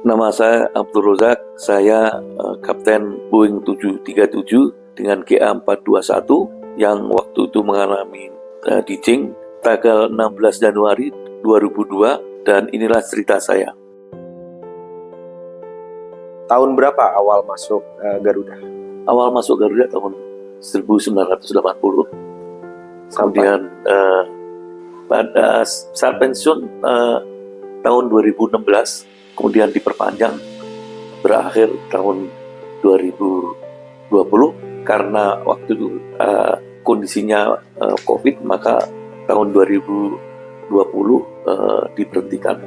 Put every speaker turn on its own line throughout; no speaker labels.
Nama saya Abdul Rozak, saya Kapten Boeing 737 dengan GA421 yang waktu itu mengalami ditching tanggal 16 Januari 2002 dan inilah cerita saya.
Tahun berapa awal masuk Garuda?
Awal masuk Garuda tahun 1980. Kemudian pada saat pensiun tahun 2016, kemudian diperpanjang berakhir tahun 2020 karena waktu itu kondisinya COVID, maka tahun 2020 diberhentikan.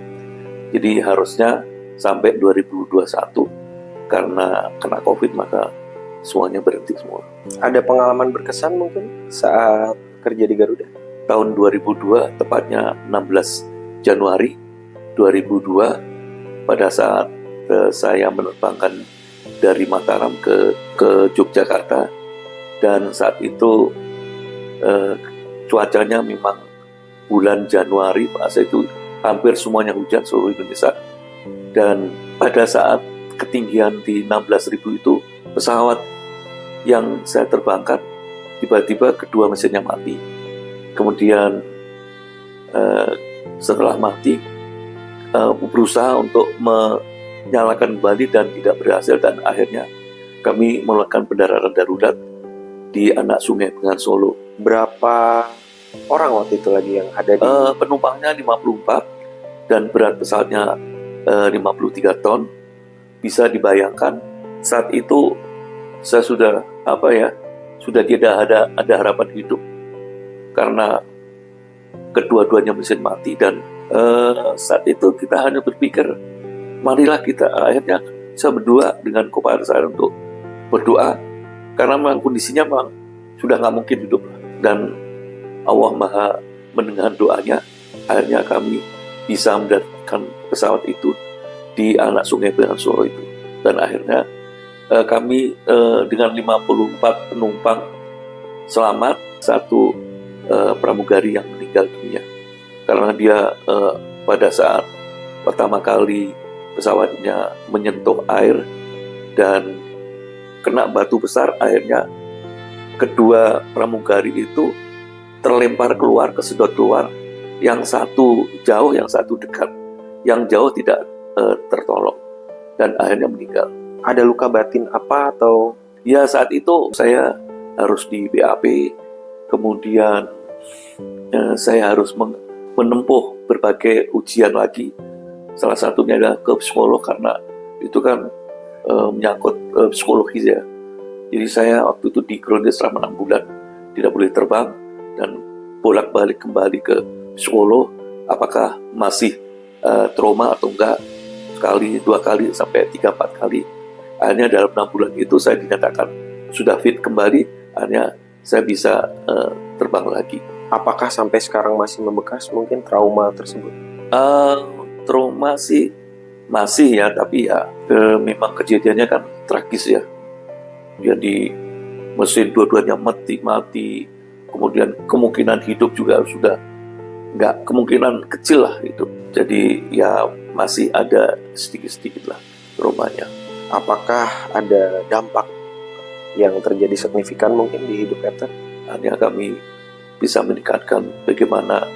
Jadi harusnya sampai 2021 karena kena COVID maka semuanya berhenti semua.
Ada pengalaman berkesan mungkin saat kerja di Garuda?
Tahun 2002, tepatnya 16 Januari 2002, pada saat saya menerbangkan dari Mataram ke Yogyakarta, dan saat itu cuacanya memang bulan Januari, masa itu hampir semuanya hujan seluruh Indonesia, dan pada saat ketinggian di 16.000 itu pesawat yang saya terbangkan tiba-tiba kedua mesinnya mati. Kemudian setelah mati berusaha untuk menyalakan kembali dan tidak berhasil, dan akhirnya kami melakukan pendaratan darurat di Anak Sungai Bengawan Solo.
Berapa orang waktu itu lagi yang ada di
penumpangnya 54 dan berat pesawatnya 53 ton. Bisa dibayangkan saat itu saya sudah sudah tidak ada harapan hidup karena kedua-duanya mesin mati, dan saat itu kita hanya berpikir, marilah kita, akhirnya saya berdua dengan co-pilot saya untuk berdoa karena memang kondisinya memang sudah nggak mungkin hidup, dan Allah Maha mendengar doanya. Akhirnya kami bisa mendaratkan pesawat itu di Anak Sungai Bengawan Solo itu, dan akhirnya kami dengan 54 penumpang selamat, satu pramugari yang meninggal dunia karena dia pada saat pertama kali pesawatnya menyentuh air dan kena batu besar, akhirnya kedua pramugari itu terlempar keluar, kesedot keluar, yang satu jauh, yang satu dekat, yang jauh tidak tertolong dan akhirnya meninggal.
Ada luka batin apa atau?
Ya, saat itu saya harus di BAP, kemudian saya harus menempuh berbagai ujian lagi. Salah satunya adalah ke psikolog karena itu kan menyangkut psikologis ya. Jadi saya waktu itu di grounded selama 6 bulan, tidak boleh terbang, dan bolak-balik kembali ke psikolog apakah masih trauma atau enggak, sekali, 2 kali, sampai 3-4 kali. Akhirnya dalam 6 bulan itu saya dinyatakan sudah fit kembali, akhirnya saya bisa terbang lagi.
Apakah sampai sekarang masih membekas mungkin trauma tersebut?
Trauma sih masih ya, tapi ya memang kejadiannya kan tragis ya. Jadi mesin dua-duanya mati, kemudian kemungkinan hidup juga sudah nggak, kemungkinan kecil lah itu. Jadi ya masih ada sedikit-sedikit lah traumanya.
Apakah ada dampak yang terjadi signifikan mungkin di hidup Captain?
Hanya kami bisa meningkatkan bagaimana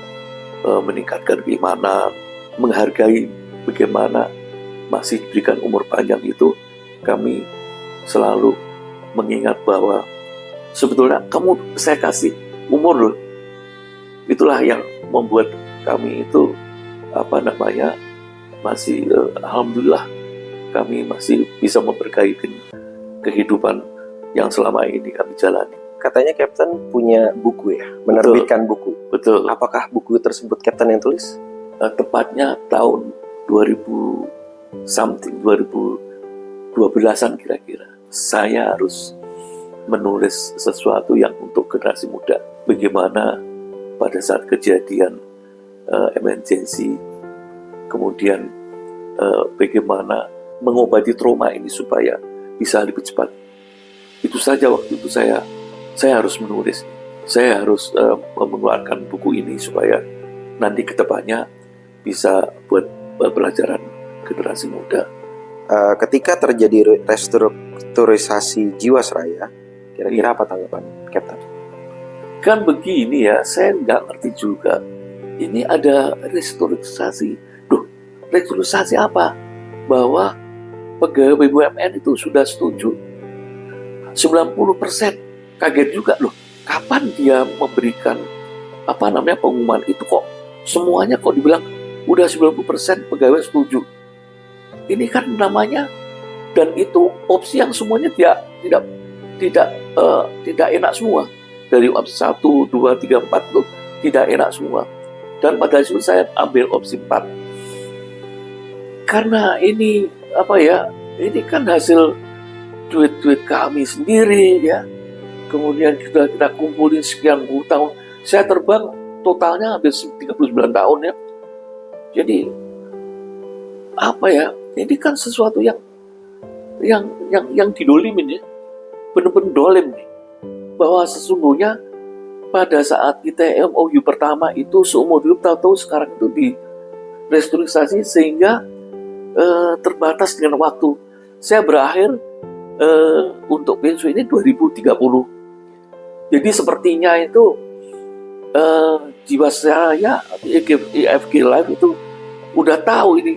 meningkatkan keimanan, menghargai bagaimana masih diberikan umur panjang itu. Kami selalu mengingat bahwa sebetulnya saya kasih umur loh. Itulah yang membuat kami itu masih alhamdulillah kami masih bisa memberkahi kehidupan yang selama ini kami jalani.
Katanya Captain punya buku ya, menerbitkan buku.
Betul.
Apakah buku tersebut Captain yang tulis?
Tepatnya tahun 2012-an kira-kira. Saya harus menulis sesuatu yang untuk generasi muda. Bagaimana pada saat kejadian emergency, kemudian bagaimana mengobati trauma ini supaya bisa lebih cepat. Itu saja waktu itu saya harus menulis. Saya harus mengeluarkan buku ini supaya nanti ke depannya bisa buat pelajaran generasi muda.
ketika terjadi restrukturisasi Jiwasraya, kira-kira apa tanggapan Kapten?
Kan begini ya, saya nggak ngerti juga. Ini ada restrukturisasi. Duh, restrukturisasi apa? Bahwa pegawai BUMN itu sudah setuju 90%. Kaget juga loh, kapan dia memberikan pengumuman itu kok semuanya kok dibilang udah 90% pegawai setuju. Ini kan namanya, dan itu opsi yang semuanya tidak enak semua. Dari opsi 1, 2, 3, 4 itu tidak enak semua. Dan pada itu saya ambil opsi 4. Karena ini ini kan hasil duit kami sendiri ya. Kemudian kita kumpulin sekian puluh tahun. Saya terbang totalnya hampir 39 tahun ya. Jadi ini kan sesuatu yang didolimin ya. Benar-benar dolim nih. Bahwa sesungguhnya pada saat kita MOU pertama itu seumur hidup, tahu-tahu sekarang itu di restrukturisasi sehingga terbatas dengan waktu. Saya berakhir untuk pensiun ini 2030. Jadi sepertinya itu Jiwasraya IFG Life itu udah tahu ini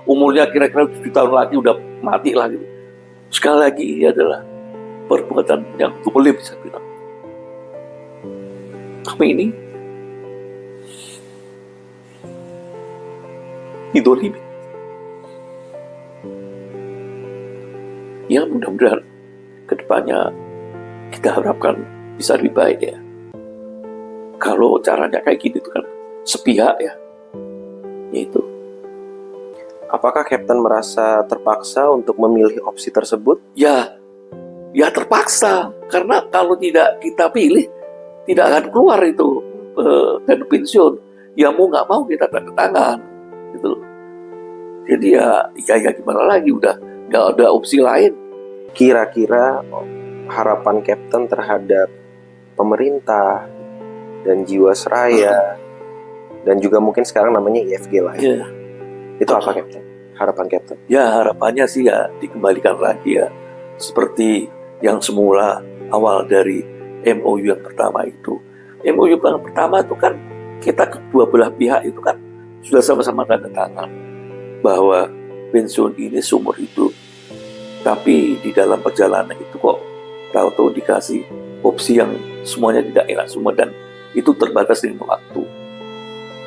umurnya kira-kira 7 tahun lagi udah mati lagi. Sekali lagi ini adalah perbuatan yang dolim, saya bilang. Kami ini didolimi. Ya mudah-mudahan kedepannya kita harapkan bisa lebih baik ya. Kalau caranya kayak gini itu kan sepihak ya. Yaitu.
Apakah Kapten merasa terpaksa untuk memilih opsi tersebut?
Ya terpaksa. Karena kalau tidak kita pilih, tidak akan keluar itu dana pensiun. Ya mau nggak mau kita tanda tangan. Gitu. Jadi ya gimana lagi, udah nggak ada opsi lain.
Kira-kira harapan Kapten terhadap pemerintah dan Jiwasraya dan juga mungkin sekarang namanya IFG Life, itu apa Kapten? Harapan Kapten?
Ya harapannya sih ya dikembalikan lagi ya seperti yang semula awal dari MOU yang pertama itu. MOU yang pertama itu kan kita kedua belah pihak itu kan sudah sama-sama tanda tangan bahwa pensiun ini seumur hidup. Tapi di dalam perjalanan itu kok tahu-tahu dikasih opsi yang semuanya tidak enak semua dan itu terbatas dengan waktu.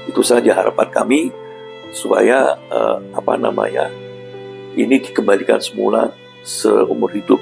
Itu saja harapan kami supaya ini dikembalikan semula seumur hidup.